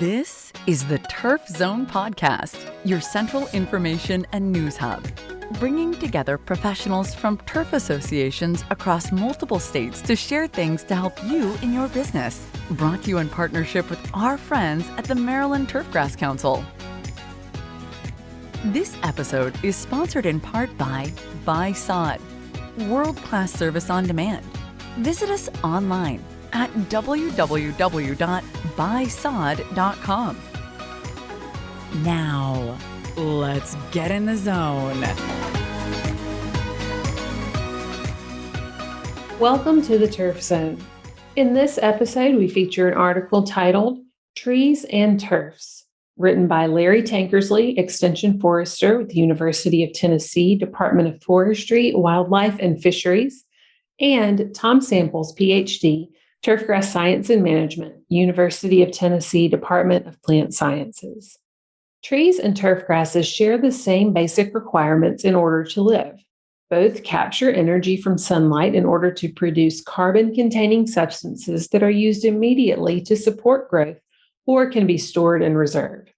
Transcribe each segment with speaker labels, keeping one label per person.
Speaker 1: This is the Turf Zone Podcast, your central information and news hub, bringing together professionals from turf associations across multiple states to share things to help you in your business. Brought to you in partnership with our friends at the Maryland Turfgrass Council. This episode is sponsored in part by Sod, world-class service on demand. Visit us online at www.buysod.com. Now, let's get in the zone.
Speaker 2: Welcome to the Turf Zone. In this episode, we feature an article titled Trees and Turfs, written by Larry Tankersley, Extension Forester with the University of Tennessee, Department of Forestry, Wildlife, and Fisheries, and Tom Samples, Ph.D., Turfgrass Science and Management, University of Tennessee, Department of Plant Sciences. Trees and turf grasses share the same basic requirements in order to live. Both capture energy from sunlight in order to produce carbon-containing substances that are used immediately to support growth or can be stored and reserved.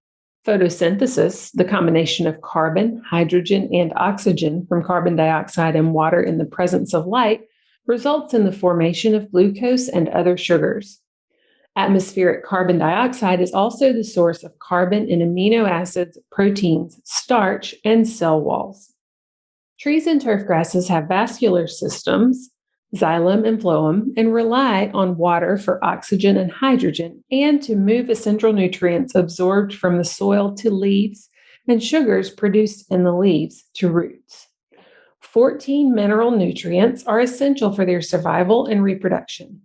Speaker 2: Photosynthesis, the combination of carbon, hydrogen, and oxygen from carbon dioxide and water in the presence of light, results in the formation of glucose and other sugars. Atmospheric carbon dioxide is also the source of carbon in amino acids, proteins, starch, and cell walls. Trees and turf grasses have vascular systems, xylem and phloem, and rely on water for oxygen and hydrogen and to move essential nutrients absorbed from the soil to leaves and sugars produced in the leaves to roots. 14 mineral nutrients are essential for their survival and reproduction.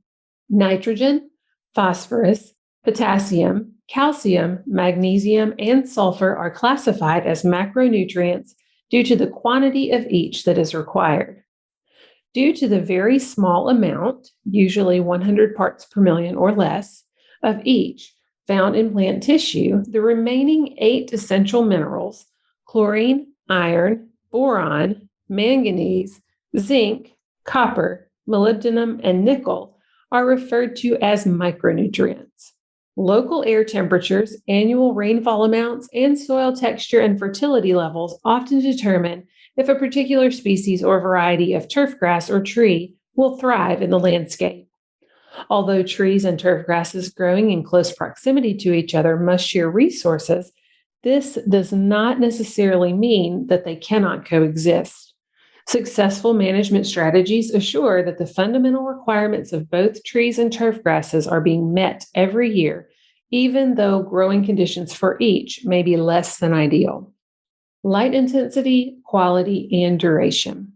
Speaker 2: Nitrogen, phosphorus, potassium, calcium, magnesium, and sulfur are classified as macronutrients due to the quantity of each that is required. Due to the very small amount, usually 100 parts per million or less, of each found in plant tissue, the remaining 8 essential minerals, chlorine, iron, boron, manganese, zinc, copper, molybdenum, and nickel are referred to as micronutrients. Local air temperatures, annual rainfall amounts, and soil texture and fertility levels often determine if a particular species or variety of turf grass or tree will thrive in the landscape. Although trees and turf grasses growing in close proximity to each other must share resources, this does not necessarily mean that they cannot coexist. Successful management strategies assure that the fundamental requirements of both trees and turf grasses are being met every year, even though growing conditions for each may be less than ideal. Light intensity, quality, and duration.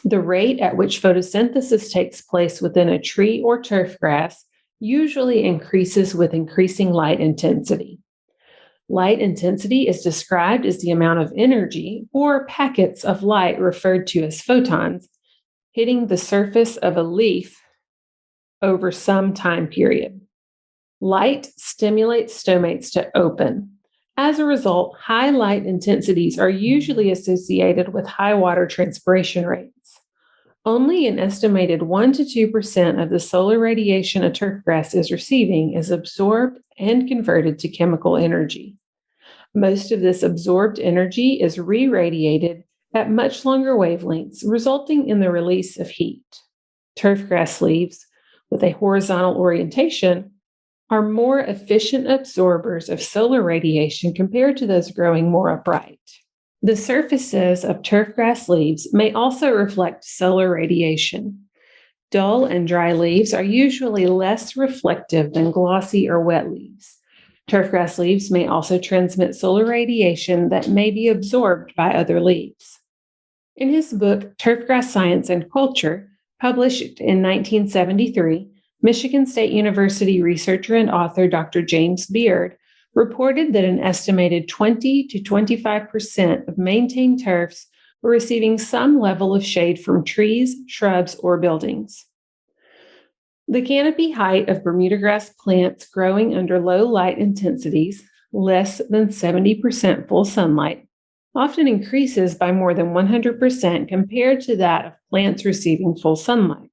Speaker 2: The rate at which photosynthesis takes place within a tree or turf grass usually increases with increasing light intensity. Light intensity is described as the amount of energy, or packets of light referred to as photons, hitting the surface of a leaf over some time period. Light stimulates stomates to open. As a result, high light intensities are usually associated with high water transpiration rates. Only an estimated 1 to 2% of the solar radiation a turfgrass is receiving is absorbed and converted to chemical energy. Most of this absorbed energy is re-radiated at much longer wavelengths, resulting in the release of heat. Turfgrass leaves with a horizontal orientation are more efficient absorbers of solar radiation compared to those growing more upright. The surfaces of turfgrass leaves may also reflect solar radiation. Dull and dry leaves are usually less reflective than glossy or wet leaves. Turfgrass leaves may also transmit solar radiation that may be absorbed by other leaves. In his book, Turfgrass Science and Culture, published in 1973, Michigan State University researcher and author Dr. James Beard reported that an estimated 20 to 25% of maintained turfs were receiving some level of shade from trees, shrubs, or buildings. The canopy height of Bermuda grass plants growing under low light intensities, less than 70% full sunlight, often increases by more than 100% compared to that of plants receiving full sunlight.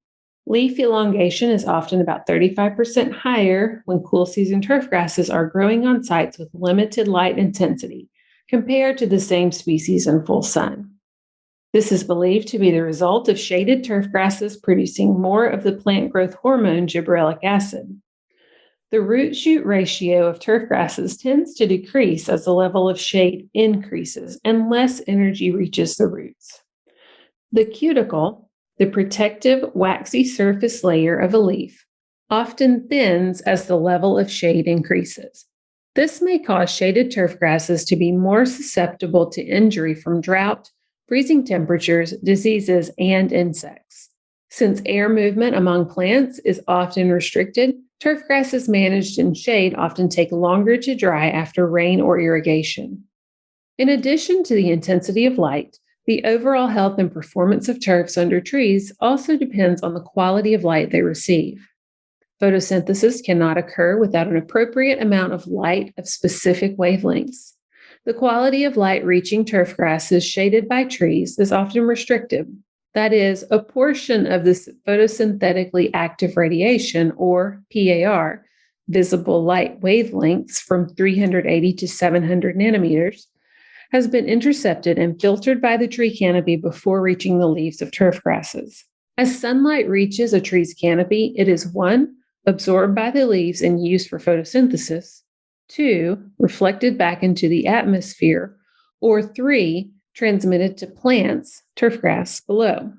Speaker 2: Leaf elongation is often about 35% higher when cool season turfgrasses are growing on sites with limited light intensity compared to the same species in full sun. This is believed to be the result of shaded turfgrasses producing more of the plant growth hormone gibberellic acid. The root-shoot ratio of turfgrasses tends to decrease as the level of shade increases and less energy reaches the roots. The cuticle, the protective waxy surface layer of a leaf, often thins as the level of shade increases. This may cause shaded turfgrasses to be more susceptible to injury from drought, freezing temperatures, diseases, and insects. Since air movement among plants is often restricted, turfgrasses managed in shade often take longer to dry after rain or irrigation. In addition to the intensity of light, the overall health and performance of turfs under trees also depends on the quality of light they receive. Photosynthesis cannot occur without an appropriate amount of light of specific wavelengths. The quality of light reaching turfgrasses shaded by trees is often restrictive. That is, a portion of this photosynthetically active radiation, or PAR, visible light wavelengths from 380 to 700 nanometers, has been intercepted and filtered by the tree canopy before reaching the leaves of turfgrasses. As sunlight reaches a tree's canopy, it is 1. Absorbed by the leaves and used for photosynthesis, 2. Reflected back into the atmosphere, or 3. Transmitted to plants, turfgrass, below.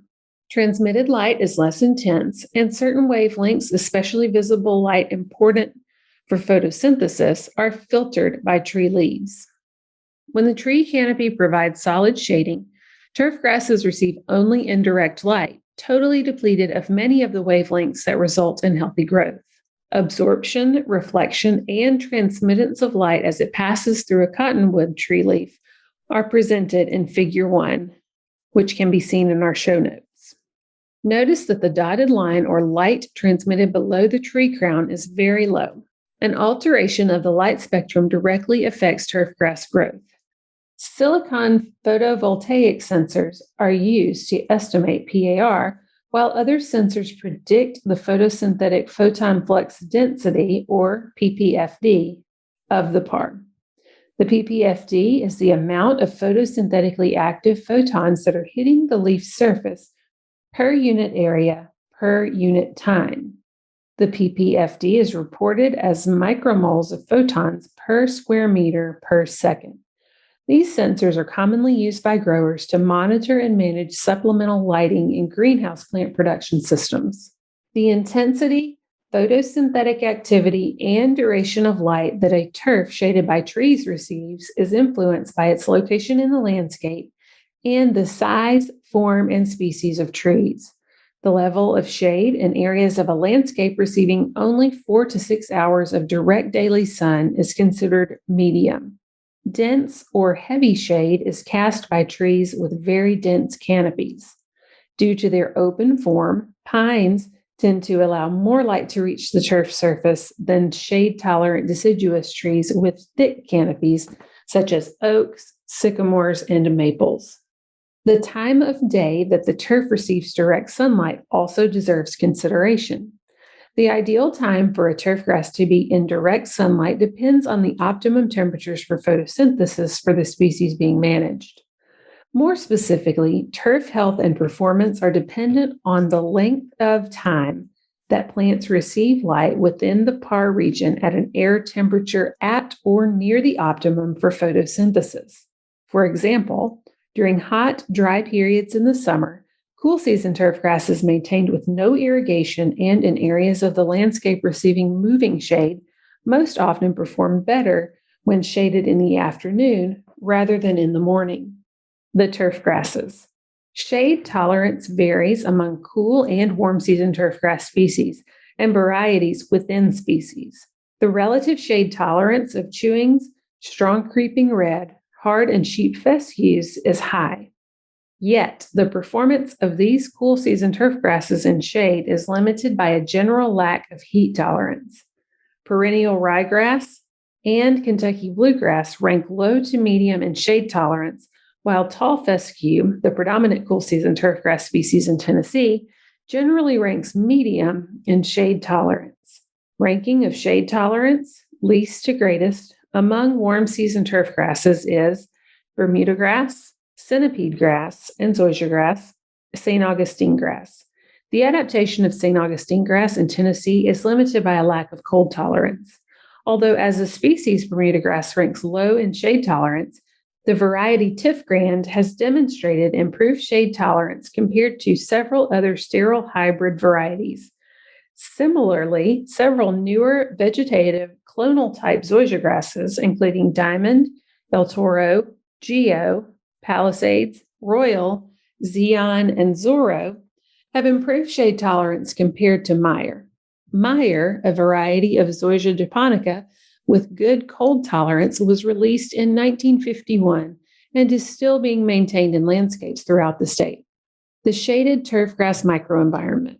Speaker 2: Transmitted light is less intense, and certain wavelengths, especially visible light important for photosynthesis, are filtered by tree leaves. When the tree canopy provides solid shading, turfgrasses receive only indirect light, totally depleted of many of the wavelengths that result in healthy growth. Absorption, reflection, and transmittance of light as it passes through a cottonwood tree leaf are presented in Figure 1, which can be seen in our show notes. Notice that the dotted line or light transmitted below the tree crown is very low. An alteration of the light spectrum directly affects turfgrass growth. Silicon photovoltaic sensors are used to estimate PAR, while other sensors predict the photosynthetic photon flux density, or PPFD, of the PAR. The PPFD is the amount of photosynthetically active photons that are hitting the leaf surface per unit area per unit time. The PPFD is reported as micromoles of photons per square meter per second. These sensors are commonly used by growers to monitor and manage supplemental lighting in greenhouse plant production systems. The intensity, photosynthetic activity, and duration of light that a turf shaded by trees receives is influenced by its location in the landscape and the size, form, and species of trees. The level of shade in areas of a landscape receiving only 4 to 6 hours of direct daily sun is considered medium. Dense or heavy shade is cast by trees with very dense canopies. Due to their open form, pines tend to allow more light to reach the turf surface than shade-tolerant deciduous trees with thick canopies, such as oaks, sycamores, and maples. The time of day that the turf receives direct sunlight also deserves consideration. The ideal time for a turfgrass to be in direct sunlight depends on the optimum temperatures for photosynthesis for the species being managed. More specifically, turf health and performance are dependent on the length of time that plants receive light within the PAR region at an air temperature at or near the optimum for photosynthesis. For example, during hot, dry periods in the summer, cool season turfgrass is maintained with no irrigation and in areas of the landscape receiving moving shade most often perform better when shaded in the afternoon rather than in the morning. The turfgrasses. Shade tolerance varies among cool and warm season turfgrass species and varieties within species. The relative shade tolerance of chewings, strong creeping red, hard and sheep fescues is high. Yet, the performance of these cool season turfgrasses in shade is limited by a general lack of heat tolerance. Perennial ryegrass and Kentucky bluegrass rank low to medium in shade tolerance, while tall fescue, the predominant cool season turfgrass species in Tennessee, generally ranks medium in shade tolerance. Ranking of shade tolerance, least to greatest, among warm season turf grasses is Bermuda grass, centipede grass, and zoysia grass, St. Augustine grass. The adaptation of St. Augustine grass in Tennessee is limited by a lack of cold tolerance. Although as a species, Bermuda grass ranks low in shade tolerance, the variety Turfgrasses has demonstrated improved shade tolerance compared to several other sterile hybrid varieties. Similarly, several newer vegetative clonal type zoysia grasses, including Diamond, El Toro, Geo, Palisades, Royal, Xeon, and Zorro, have improved shade tolerance compared to Meyer. Meyer, a variety of Zoysia japonica with good cold tolerance, was released in 1951 and is still being maintained in landscapes throughout the state. The shaded turfgrass microenvironment.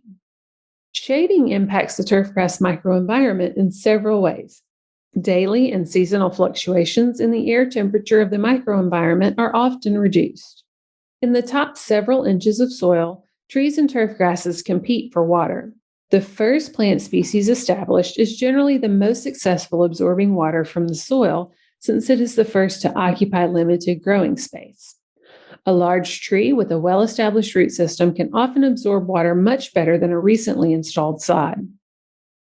Speaker 2: Shading impacts the turfgrass microenvironment in several ways. Daily and seasonal fluctuations in the air temperature of the microenvironment are often reduced. In the top several inches of soil, trees and turfgrasses compete for water. The first plant species established is generally the most successful absorbing water from the soil since it is the first to occupy limited growing space. A large tree with a well-established root system can often absorb water much better than a recently installed sod.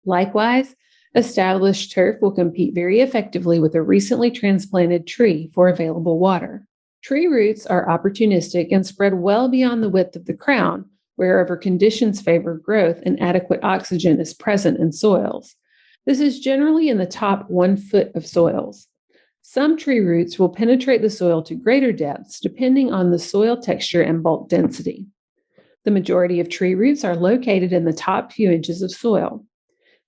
Speaker 2: Likewise, established turf will compete very effectively with a recently transplanted tree for available water. Tree roots are opportunistic and spread well beyond the width of the crown, wherever conditions favor growth and adequate oxygen is present in soils. This is generally in the top 1 foot of soils. Some tree roots will penetrate the soil to greater depths depending on the soil texture and bulk density. The majority of tree roots are located in the top few inches of soil.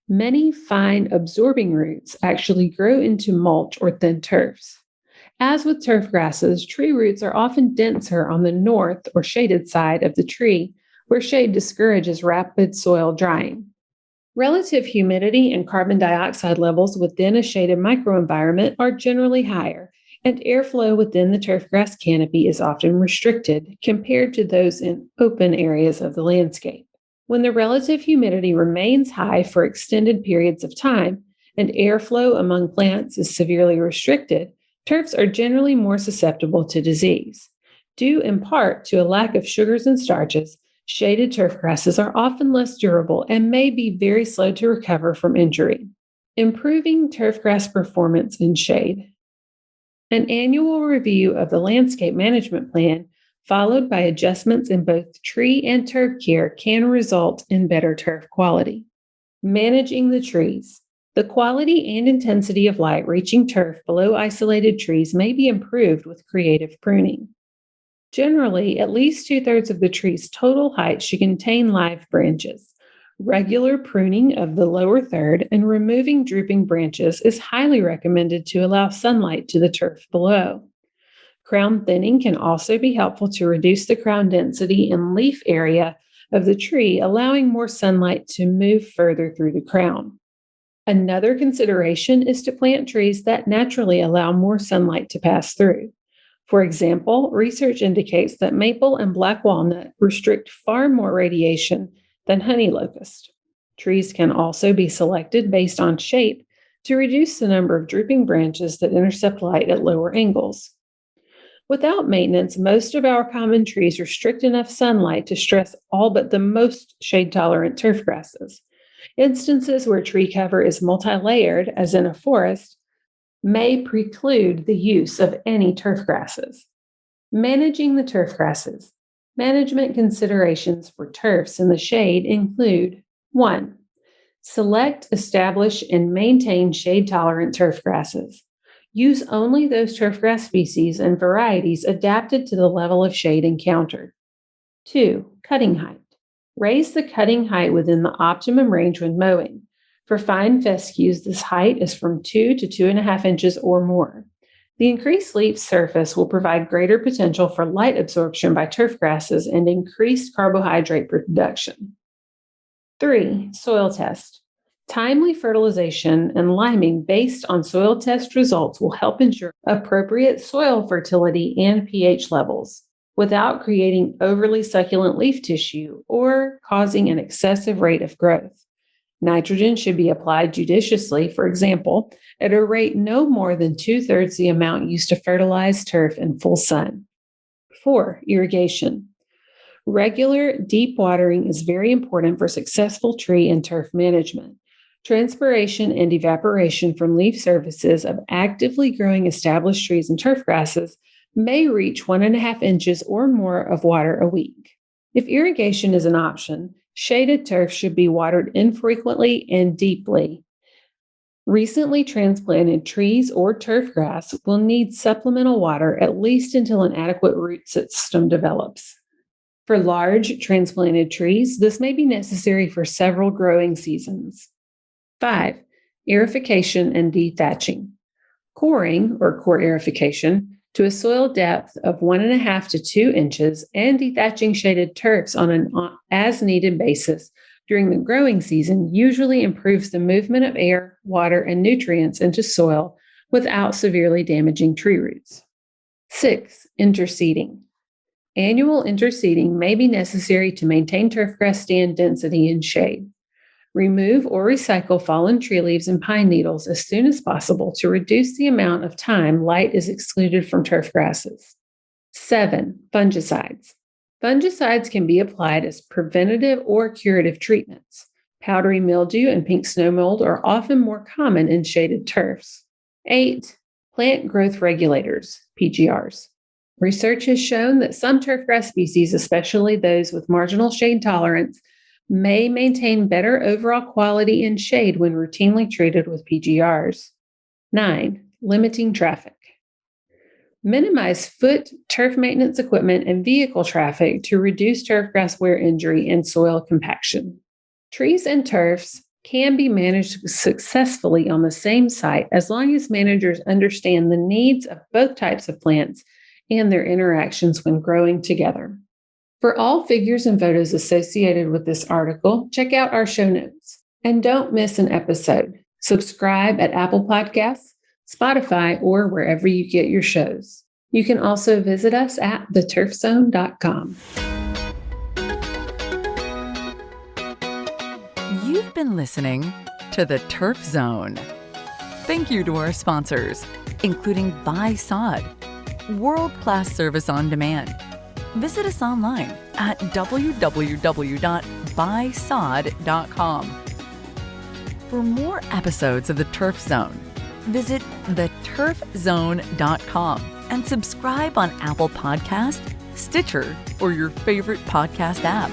Speaker 2: Many fine absorbing roots actually grow into mulch or thin turfs. As with turf grasses, tree roots are often denser on the north or shaded side of the tree, where shade discourages rapid soil drying. Relative humidity and carbon dioxide levels within a shaded microenvironment are generally higher, and airflow within the turfgrass canopy is often restricted compared to those in open areas of the landscape. When the relative humidity remains high for extended periods of time and airflow among plants is severely restricted, turfs are generally more susceptible to disease. Due in part to a lack of sugars and starches, shaded turf grasses are often less durable and may be very slow to recover from injury. Improving turfgrass performance in shade. An annual review of the landscape management plan, followed by adjustments in both tree and turf care, can result in better turf quality. Managing the trees. The quality and intensity of light reaching turf below isolated trees may be improved with creative pruning. Generally, at least 2/3 of the tree's total height should contain live branches. Regular pruning of the lower third and removing drooping branches is highly recommended to allow sunlight to the turf below. Crown thinning can also be helpful to reduce the crown density and leaf area of the tree, allowing more sunlight to move further through the crown. Another consideration is to plant trees that naturally allow more sunlight to pass through. For example, research indicates that maple and black walnut restrict far more radiation than honey locust. Trees can also be selected based on shape to reduce the number of drooping branches that intercept light at lower angles. Without maintenance, most of our common trees restrict enough sunlight to stress all but the most shade-tolerant turf grasses. Instances where tree cover is multi-layered, as in a forest, may preclude the use of any turf grasses. Managing the turf grasses. Management considerations for turfs in the shade include 1. Select, establish, and maintain shade-tolerant turf grasses. Use only those turfgrass species and varieties adapted to the level of shade encountered. 2. Cutting height. Raise the cutting height within the optimum range when mowing. For fine fescues, this height is from 2 to 2.5 inches or more. The increased leaf surface will provide greater potential for light absorption by turf grasses and increased carbohydrate production. 3. Soil test. Timely fertilization and liming based on soil test results will help ensure appropriate soil fertility and pH levels. without creating overly succulent leaf tissue or causing an excessive rate of growth. Nitrogen should be applied judiciously, for example, at a rate no more than 2/3 the amount used to fertilize turf in full sun. 4. Irrigation. Regular deep watering is very important for successful tree and turf management. Transpiration and evaporation from leaf surfaces of actively growing established trees and turf grasses may reach 1.5 inches or more of water a week. If irrigation is an option, shaded turf should be watered infrequently and deeply. Recently transplanted trees or turf grass will need supplemental water at least until an adequate root system develops. For large transplanted trees, this may be necessary for several growing seasons. 5. Eerification and dethatching. Coring, or core aerification, to a soil depth of 1.5 to 2 inches and dethatching shaded turfs on an as-needed basis during the growing season usually improves the movement of air, water, and nutrients into soil without severely damaging tree roots. 6. Interseeding. Annual interseeding may be necessary to maintain turfgrass stand density and shade. Remove or recycle fallen tree leaves and pine needles as soon as possible to reduce the amount of time light is excluded from turf grasses. 7. Fungicides. Fungicides can be applied as preventative or curative treatments. Powdery mildew and pink snow mold are often more common in shaded turfs. 8. Plant growth regulators, PGRs. Research has shown that some turfgrass species, especially those with marginal shade tolerance, may maintain better overall quality and shade when routinely treated with PGRs. 9. Limiting traffic. Minimize foot, turf maintenance equipment, and vehicle traffic to reduce turfgrass wear injury and soil compaction. Trees and turfs can be managed successfully on the same site as long as managers understand the needs of both types of plants and their interactions when growing together. For all figures and photos associated with this article, check out our show notes. And don't miss an episode. Subscribe at Apple Podcasts, Spotify, or wherever you get your shows. You can also visit us at theturfzone.com.
Speaker 1: You've been listening to The Turf Zone. Thank you to our sponsors, including Buy Sod, world-class service on demand. Visit us online at www.buysod.com. For more episodes of The Turf Zone, visit theturfzone.com and subscribe on Apple Podcasts, Stitcher, or your favorite podcast app.